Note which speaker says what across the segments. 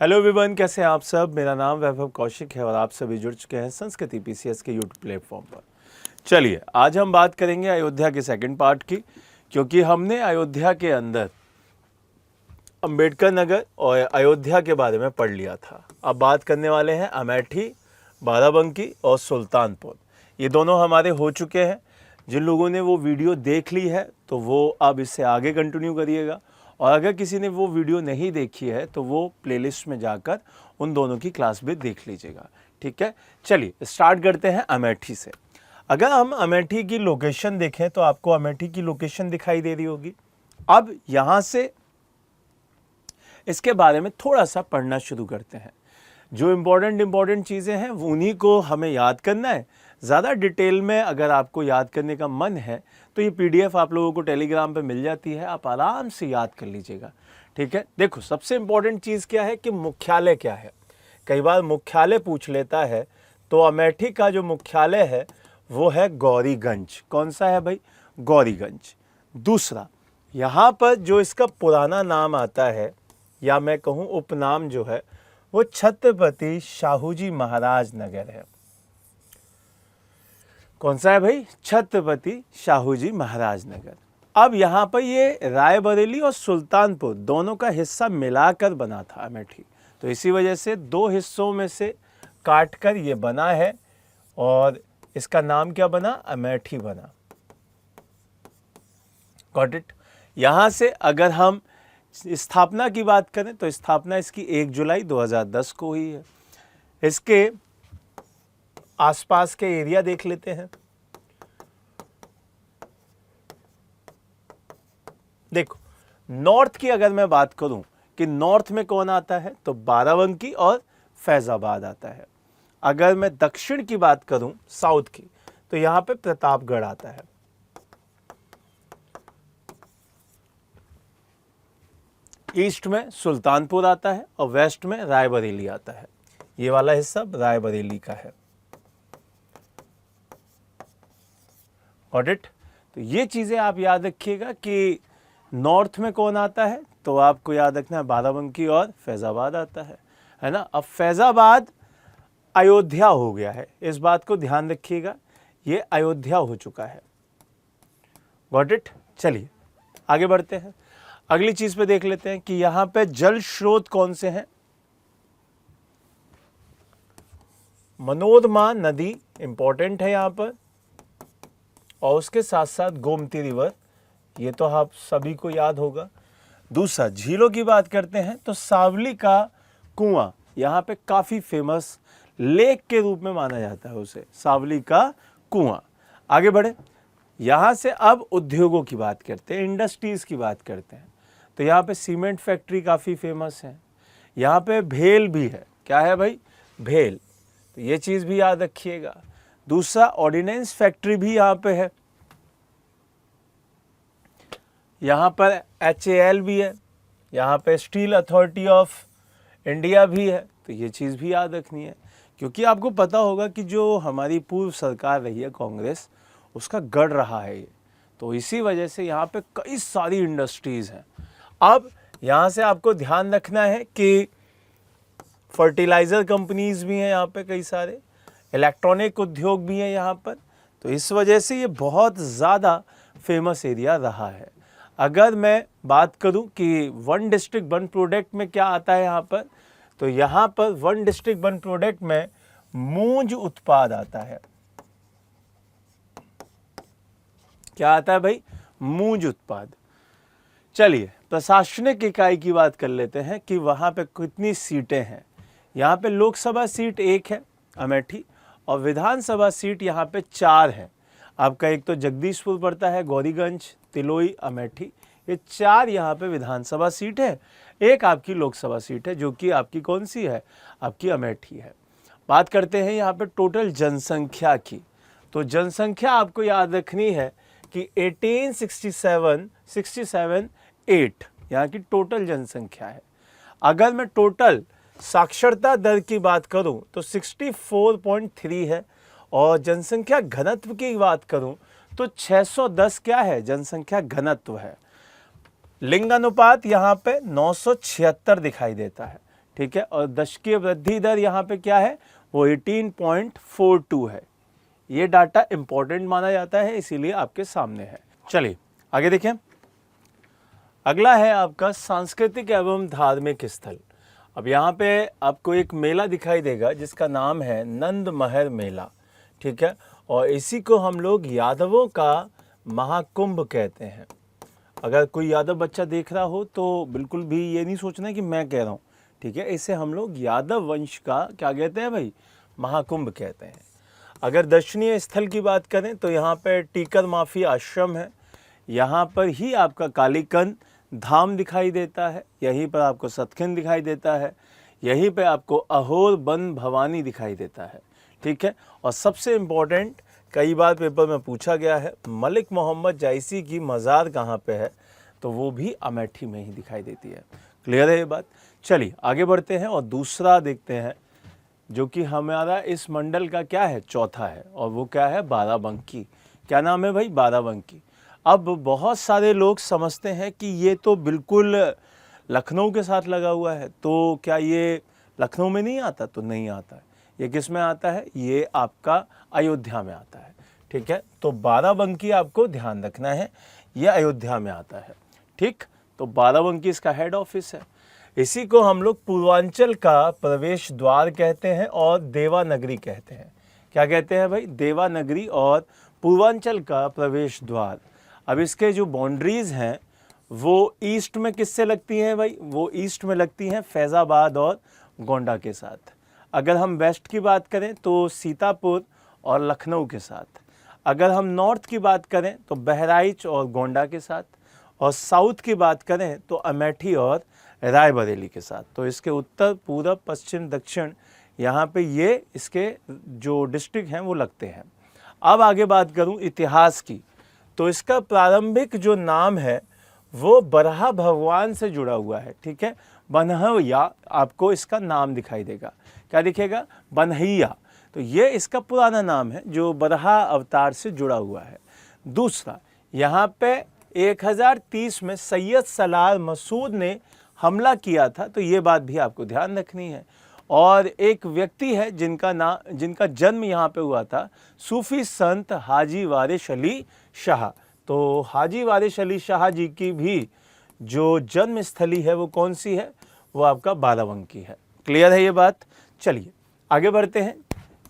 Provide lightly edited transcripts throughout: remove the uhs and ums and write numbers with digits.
Speaker 1: Hello everyone, कैसे हैं आप सब। मेरा नाम वैभव कौशिक है और आप सभी जुड़ चुके हैं संस्कृति पीसीएस के यूट्यूब प्लेटफॉर्म पर। चलिए, आज हम बात करेंगे अयोध्या के सेकंड पार्ट की, क्योंकि हमने अयोध्या के अंदर अंबेडकर नगर और अयोध्या के बारे में पढ़ लिया था। अब बात करने वाले हैं अमेठी, बाराबंकी और सुल्तानपुर। ये दोनों हमारे हो चुके हैं। जिन लोगों ने वो वीडियो देख ली है तो वो अब इससे आगे कंटिन्यू करिएगा, और अगर किसी ने वो वीडियो नहीं देखी है तो वो प्लेलिस्ट में जाकर उन दोनों की क्लास भी देख लीजिएगा। ठीक है, चलिए स्टार्ट करते हैं अमेठी से। अगर हम अमेठी की लोकेशन देखें तो आपको अमेठी की लोकेशन दिखाई दे रही होगी। अब यहाँ से इसके बारे में थोड़ा सा पढ़ना शुरू करते हैं। जो इम्पोर्टेंट चीज़ें हैं उन्हीं को हमें याद करना है। ज़्यादा डिटेल में अगर आपको याद करने का मन है तो ये पीडीएफ आप लोगों को टेलीग्राम पे मिल जाती है, आप आराम से याद कर लीजिएगा। ठीक है, देखो सबसे इम्पोर्टेंट चीज़ क्या है कि मुख्यालय क्या है। कई बार मुख्यालय पूछ लेता है, तो अमेठी का जो मुख्यालय है वो है गौरीगंज। कौन सा है भाई? गौरीगंज। दूसरा, यहाँ पर जो इसका पुराना नाम आता है, या मैं कहूँ उपनाम जो है, वो छत्रपति शाहूजी महाराज नगर है। कौन सा है भाई? छत्रपति शाहूजी महाराज नगर। अब यहाँ पर ये रायबरेली और सुल्तानपुर दोनों का हिस्सा मिलाकर बना था अमेठी, तो इसी वजह से दो हिस्सों में से काटकर ये बना है और इसका नाम क्या बना? अमेठी बना। Got it. यहाँ से अगर हम स्थापना की बात करें तो स्थापना इसकी 1 जुलाई 2010 को हुई है। इसके आसपास के एरिया देख लेते हैं। देखो, नॉर्थ की अगर मैं बात करूं कि नॉर्थ में कौन आता है तो बाराबंकी और फैजाबाद आता है। अगर मैं दक्षिण की बात करूं, साउथ की, तो यहां पे प्रतापगढ़ आता है। ईस्ट में सुल्तानपुर आता है और वेस्ट में रायबरेली आता है। ये वाला हिस्सा रायबरेली का है। Got it. तो ये चीज़ें आप याद रखिएगा कि नॉर्थ में कौन आता है, तो आपको याद रखना है बाराबंकी और फैज़ाबाद आता है ना। अब फैज़ाबाद अयोध्या हो गया है, इस बात को ध्यान रखिएगा, ये अयोध्या हो चुका है। Got it. चलिए आगे बढ़ते हैं, अगली चीज़ पे देख लेते हैं कि यहाँ पे जल स्रोत कौन से हैं। मनोरमा नदी इंपॉर्टेंट है यहाँ पर, और उसके साथ साथ गोमती रिवर, ये तो आप सभी को याद होगा। दूसरा, झीलों की बात करते हैं तो सावली का कुआं यहाँ पे काफ़ी फेमस लेक के रूप में माना जाता है उसे, सावली का कुआं। आगे बढ़े, यहाँ से अब उद्योगों की बात करते हैं, इंडस्ट्रीज़ की बात करते हैं। तो यहाँ पे सीमेंट फैक्ट्री काफ़ी फेमस है। यहाँ पे भेल भी है। क्या है भाई? भेल। तो ये चीज़ भी याद रखिएगा। दूसरा, ऑर्डिनेंस फैक्ट्री भी यहाँ पे है। यहाँ पर HAL भी है। यहाँ पे स्टील अथॉरिटी ऑफ इंडिया भी है। तो ये चीज़ भी याद रखनी है, क्योंकि आपको पता होगा कि जो हमारी पूर्व सरकार रही है कांग्रेस, उसका गढ़ रहा है ये, तो इसी वजह से यहाँ पे कई सारी इंडस्ट्रीज़ हैं। अब यहाँ से आपको ध्यान रखना है कि फर्टिलाइज़र कंपनीज़ भी हैं यहाँ पे, कई सारे इलेक्ट्रॉनिक उद्योग भी हैं यहाँ पर। तो इस वजह से ये बहुत ज़्यादा फेमस एरिया रहा है। अगर मैं बात करूं कि वन डिस्ट्रिक्ट वन प्रोडक्ट में क्या आता है यहाँ पर, तो यहाँ पर वन डिस्ट्रिक्ट वन प्रोडक्ट में मूंज उत्पाद आता है। क्या आता है भाई? मूंज उत्पाद। चलिए प्रशासनिक इकाई की बात कर लेते हैं कि वहाँ पे कितनी सीटें हैं। यहाँ पे लोकसभा सीट 1 है अमेठी, और विधानसभा सीट यहाँ पे 4 है। आपका एक तो जगदीशपुर पड़ता है, गौरीगंज, तिलोई, अमेठी, ये 4 यहाँ पे विधानसभा सीट है। एक आपकी लोकसभा सीट है जो कि आपकी कौन सी है? आपकी अमेठी है। बात करते हैं यहाँ पे टोटल जनसंख्या की। तो जनसंख्या आपको याद रखनी है कि 1867 यहाँ की टोटल जनसंख्या है। अगर मैं टोटल साक्षरता दर की बात करूं तो 64.3 है, और जनसंख्या घनत्व की बात करूं तो 610 क्या है? जनसंख्या घनत्व है। लिंग अनुपात यहाँ पे 976 दिखाई देता है। ठीक है। और दशकीय वृद्धि दर यहाँ पे क्या है, वो 18.42 है। ये डाटा इंपॉर्टेंट माना जाता है, इसीलिए आपके सामने है। चलिए आगे देखें। अगला है आपका सांस्कृतिक एवं धार्मिक स्थल। अब यहाँ पे आपको एक मेला दिखाई देगा जिसका नाम है नंद महर मेला, ठीक है। और इसी को हम लोग यादवों का महाकुंभ कहते हैं। अगर कोई यादव बच्चा देख रहा हो तो बिल्कुल भी ये नहीं सोचना कि मैं कह रहा हूँ, ठीक है। इसे हम लोग यादव वंश का क्या कहते हैं भाई, महाकुंभ कहते हैं। अगर दर्शनीय स्थल की बात करें तो यहाँ पे टीकर माफी आश्रम है, यहाँ पर ही आपका कालीकंद धाम दिखाई देता है, यहीं पर आपको सतखंड दिखाई देता है, यहीं पे आपको अहोर बन भवानी दिखाई देता है, ठीक है। और सबसे इम्पोर्टेंट, कई बार पेपर में पूछा गया है, मलिक मोहम्मद जायसी की मज़ार कहाँ पे है, तो वो भी अमेठी में ही दिखाई देती है। क्लियर है ये बात। चलिए आगे बढ़ते हैं और दूसरा देखते हैं जो कि हमारा इस मंडल का क्या है, चौथा है, और वो क्या है, बाराबंकी। क्या नाम है भाई, बाराबंकी। अब बहुत सारे लोग समझते हैं कि ये तो बिल्कुल लखनऊ के साथ लगा हुआ है, तो क्या ये लखनऊ में नहीं आता, तो नहीं आता है। ये किस में आता है, ये आपका अयोध्या में आता है, ठीक है। तो बाराबंकी आपको ध्यान रखना है, ये अयोध्या में आता है, ठीक। तो बाराबंकी इसका हेड ऑफिस है। इसी को हम लोग पूर्वांचल का प्रवेश द्वार कहते हैं और देवानगरी कहते हैं। क्या कहते हैं भाई, देवानगरी और पूर्वांचल का प्रवेश द्वार। अब इसके जो बाउंड्रीज हैं वो ईस्ट में किससे लगती हैं भाई, वो ईस्ट में लगती हैं फैज़ाबाद और गोंडा के साथ। अगर हम वेस्ट की बात करें तो सीतापुर और लखनऊ के साथ। अगर हम नॉर्थ की बात करें तो बहराइच और गोंडा के साथ। और साउथ की बात करें तो अमेठी और रायबरेली के साथ। तो इसके उत्तर, पूरब, पश्चिम, दक्षिण, यहाँ पे ये इसके जो डिस्ट्रिक्ट हैं वो लगते हैं। अब आगे बात करूँ इतिहास की, तो इसका प्रारंभिक जो नाम है वो बरहा भगवान से जुड़ा हुआ है, ठीक है। बनहैया आपको इसका नाम दिखाई देगा, क्या दिखेगा, बनहैया। तो ये इसका पुराना नाम है जो बरहा अवतार से जुड़ा हुआ है। दूसरा, यहाँ पे 1030 में सैयद सलार मसूद ने हमला किया था, तो ये बात भी आपको ध्यान रखनी है। और एक व्यक्ति है जिनका जन्म यहाँ पे हुआ था, सूफी संत हाजी वारिश अली शाह। तो हाजी वारिश अली शाह जी की भी जो जन्म स्थली है वो कौन सी है, वो आपका बाराबंकी है। क्लियर है ये बात। चलिए आगे बढ़ते हैं।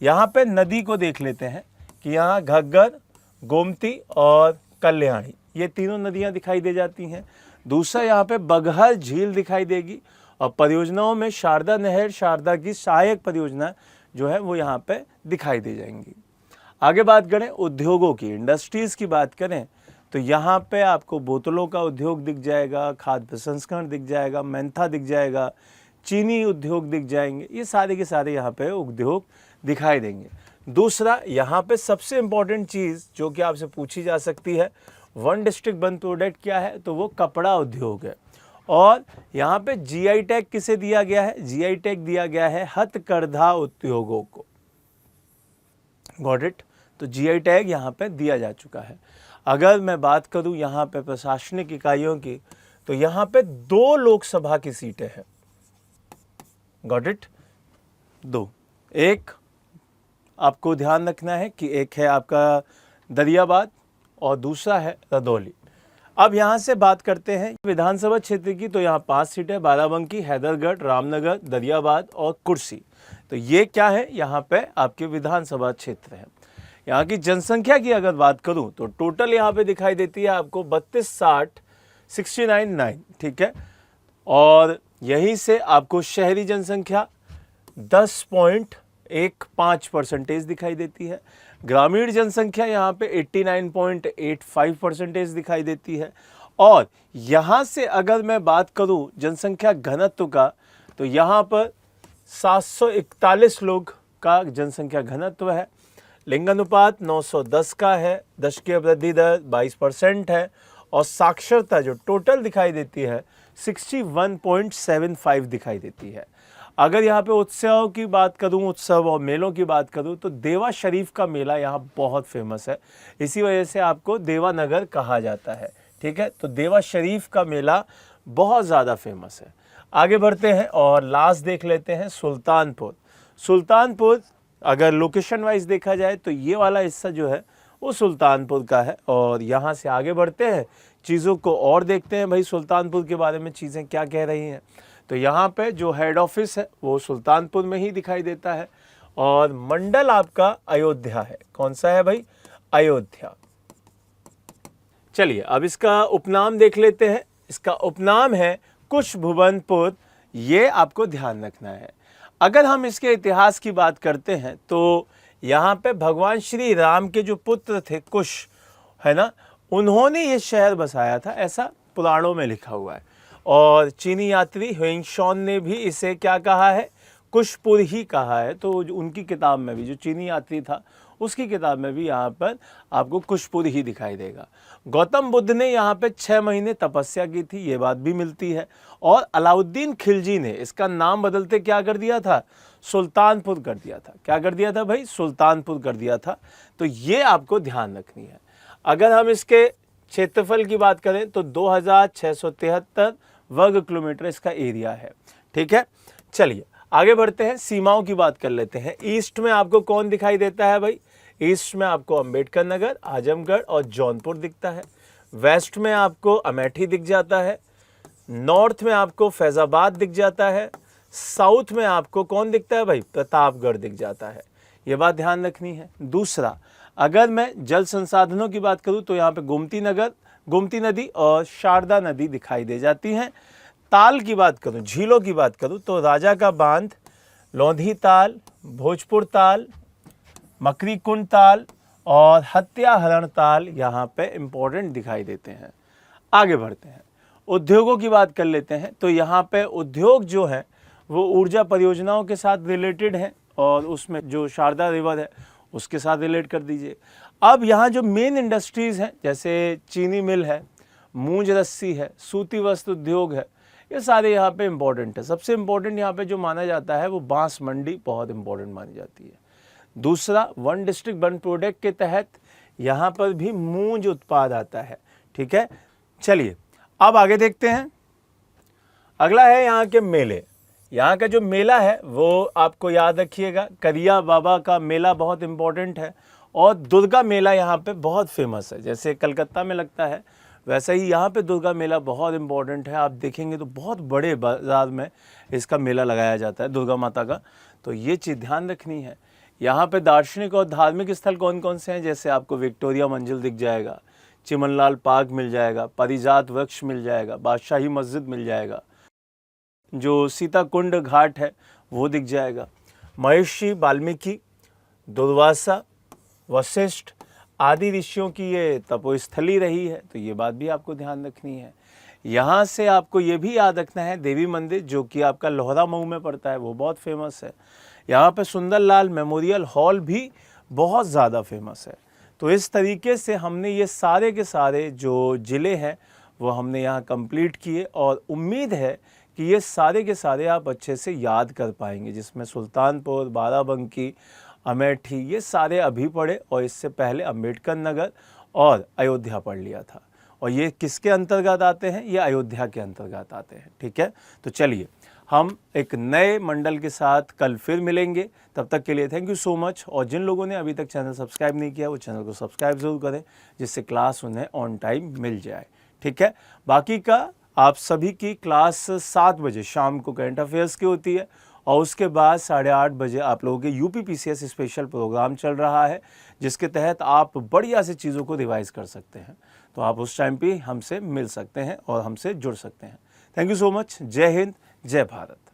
Speaker 1: यहाँ पे नदी को देख लेते हैं कि यहाँ घग्गर, गोमती और कल्याणी, ये तीनों नदियाँ दिखाई दे जाती हैं। दूसरा, यहाँ पे बगहर झील दिखाई देगी। और परियोजनाओं में शारदा नहर, शारदा की सहायक परियोजना जो है वो यहाँ पे दिखाई दे जाएंगी। आगे बात करें उद्योगों की, इंडस्ट्रीज़ की बात करें तो यहाँ पे आपको बोतलों का उद्योग दिख जाएगा, खाद्य प्रसंस्करण दिख जाएगा, मेंथा दिख जाएगा, चीनी उद्योग दिख जाएंगे। ये सारे के सारे यहाँ पे उद्योग दिखाई देंगे। दूसरा, यहाँ पे सबसे इम्पॉर्टेंट चीज़ जो कि आपसे पूछी जा सकती है, वन डिस्ट्रिक्ट वन प्रोडक्ट क्या है, तो वो कपड़ा उद्योग है। और यहाँ पे जीआई टैग किसे दिया गया है, जीआई टैग दिया गया है हथकरघा उद्योगों को। Got it. तो जीआई टैग यहाँ पे दिया जा चुका है। अगर मैं बात करूँ यहाँ पे प्रशासनिक इकाइयों की, तो यहाँ पे 2 लोकसभा की सीटें हैं। Got it, 2। एक आपको ध्यान रखना है कि एक है आपका दरियाबाद और दूसरा है रदौली। अब यहाँ से बात करते हैं विधानसभा क्षेत्र की, तो यहाँ 5 सीटें, बाराबंकी, हैदरगढ़, रामनगर, दरियाबाद और कुर्सी। तो ये क्या है, यहाँ पे आपके विधानसभा क्षेत्र है। यहाँ की जनसंख्या की अगर बात करूँ तो टोटल यहाँ पे दिखाई देती है आपको 32,60,69, ठीक है। और यहीं से आपको शहरी जनसंख्या 10.15% दिखाई देती है। ग्रामीण जनसंख्या यहाँ पे 89.85% दिखाई देती है। और यहाँ से अगर मैं बात करूँ जनसंख्या घनत्व का, तो यहाँ पर 741 लोग का जनसंख्या घनत्व है। लिंगानुपात 910 का है। दशकीय वृद्धि दर 22% है। और साक्षरता जो टोटल दिखाई देती है 61.75 दिखाई देती है। अगर यहाँ पे उत्सव की बात करूँ, उत्सव और मेलों की बात करूँ, तो देवा शरीफ का मेला यहाँ बहुत फेमस है। इसी वजह से आपको देवानगर कहा जाता है, ठीक है। तो देवा शरीफ का मेला बहुत ज़्यादा फेमस है। आगे बढ़ते हैं और लास्ट देख लेते हैं सुल्तानपुर। सुल्तानपुर अगर लोकेशन वाइज देखा जाए तो ये वाला हिस्सा जो है वो सुल्तानपुर का है। और यहाँ से आगे बढ़ते हैं, चीज़ों को और देखते हैं भाई सुल्तानपुर के बारे में चीज़ें क्या कह रही हैं। तो यहाँ पे जो हेड ऑफिस है वो सुल्तानपुर में ही दिखाई देता है और मंडल आपका अयोध्या है। कौन सा है भाई? अयोध्या। चलिए अब इसका उपनाम देख लेते हैं। इसका उपनाम है कुशभुवनपुर। ये आपको ध्यान रखना है। अगर हम इसके इतिहास की बात करते हैं तो यहाँ पे भगवान श्री राम के जो पुत्र थे कुश, है ना, उन्होंने ये शहर बसाया था, ऐसा पुराणों में लिखा हुआ है। और चीनी यात्री ह्वेंशॉन ने भी इसे क्या कहा है? कुशपुर ही कहा है। तो उनकी किताब में भी, जो चीनी यात्री था उसकी किताब में भी यहाँ पर आपको कुशपुर ही दिखाई देगा। गौतम बुद्ध ने यहाँ पे 6 महीने तपस्या की थी, ये बात भी मिलती है। और अलाउद्दीन खिलजी ने इसका नाम बदलते क्या कर दिया था? सुल्तानपुर कर दिया था। क्या कर दिया था भाई? सुल्तानपुर कर दिया था। तो ये आपको ध्यान रखनी है। अगर हम इसके क्षेत्रफल की बात करें तो 2673 वर्ग किलोमीटर इसका एरिया है। ठीक है, चलिए आगे बढ़ते हैं, सीमाओं की बात कर लेते हैं। ईस्ट में आपको कौन दिखाई देता है भाई? ईस्ट में आपको अंबेडकर नगर, आजमगढ़ और जौनपुर दिखता है। वेस्ट में आपको अमेठी दिख जाता है। नॉर्थ में आपको फैजाबाद दिख जाता है। साउथ में आपको कौन दिखता है भाई? प्रतापगढ़ दिख जाता है। ये बात ध्यान रखनी है। दूसरा, अगर मैं जल संसाधनों की बात करूं तो यहाँ पे गोमती नदी और शारदा नदी दिखाई दे जाती हैं। ताल की बात करूं, झीलों की बात करूं तो राजा का बांध, लोधी ताल, भोजपुर ताल, मकरी कुंड ताल और हत्याहरण ताल यहाँ पे इम्पोर्टेंट दिखाई देते हैं। आगे बढ़ते हैं, उद्योगों की बात कर लेते हैं। तो यहाँ पे उद्योग जो है वो ऊर्जा परियोजनाओं के साथ रिलेटेड है और उसमें जो शारदा रिवर है उसके साथ रिलेट कर दीजिए। अब यहाँ जो मेन इंडस्ट्रीज़ हैं जैसे चीनी मिल है, मूंज रस्सी है, सूती वस्त्र उद्योग है, ये सारे यहाँ पे इम्पोर्टेंट है। सबसे इम्पोर्टेंट यहाँ पे जो माना जाता है वो बांस मंडी बहुत इम्पोर्टेंट मानी जाती है। दूसरा, वन डिस्ट्रिक्ट वन प्रोडक्ट के तहत यहाँ पर भी मूंज उत्पाद आता है। ठीक है, चलिए अब आगे देखते हैं। अगला है यहाँ के मेले। यहाँ का जो मेला है वो आपको याद रखिएगा, करिया बाबा का मेला बहुत इम्पोर्टेंट है। और दुर्गा मेला यहाँ पे बहुत फेमस है। जैसे कलकत्ता में लगता है वैसे ही यहाँ पे दुर्गा मेला बहुत इम्पोर्टेंट है। आप देखेंगे तो बहुत बड़े बाजार में इसका मेला लगाया जाता है दुर्गा माता का। तो ये चीज़ ध्यान रखनी है। यहाँ पे दार्शनिक और धार्मिक स्थल कौन कौन से हैं? जैसे आपको विक्टोरिया मंजिल दिख जाएगा, चिमनलाल पार्क मिल जाएगा, पारिजात वृक्ष मिल जाएगा, बादशाही मस्जिद मिल जाएगा, जो सीता कुंड घाट है वो दिख जाएगा, महर्षि वाल्मीकि, दुर्वासा, वशिष्ठ आदि ऋषियों की ये तपोस्थली रही है। तो ये बात भी आपको ध्यान रखनी है। यहाँ से आपको ये भी याद रखना है देवी मंदिर जो कि आपका लोहरा मऊ में पड़ता है, वो बहुत फेमस है। यहाँ पे सुंदरलाल मेमोरियल हॉल भी बहुत ज़्यादा फेमस है। तो इस तरीके से हमने ये सारे के सारे जो ज़िले हैं वो हमने यहाँ कंप्लीट किए और उम्मीद है कि ये सारे के सारे आप अच्छे से याद कर पाएंगे, जिसमें सुल्तानपुर, बाराबंकी, अमेठी ये सारे अभी पढ़े और इससे पहले अंबेडकर नगर और अयोध्या पढ़ लिया था। और ये किसके अंतर्गत आते हैं? ये अयोध्या के अंतर्गत आते हैं। ठीक है, तो चलिए हम एक नए मंडल के साथ कल फिर मिलेंगे। तब तक के लिए थैंक यू सो मच। और जिन लोगों ने अभी तक चैनल सब्सक्राइब नहीं किया वो चैनल को सब्सक्राइब ज़रूर करें, जिससे क्लास उन्हें ऑन टाइम मिल जाए। ठीक है, बाकी का आप सभी की क्लास 7 बजे शाम को करंट अफेयर्स की होती है और उसके बाद 8:30 बजे आप लोगों के यूपी पीसीएस स्पेशल प्रोग्राम चल रहा है, जिसके तहत आप बढ़िया से चीज़ों को रिवाइज कर सकते हैं। तो आप उस टाइम पे हमसे मिल सकते हैं और हमसे जुड़ सकते हैं। Thank you so much. जय हिंद, जय भारत।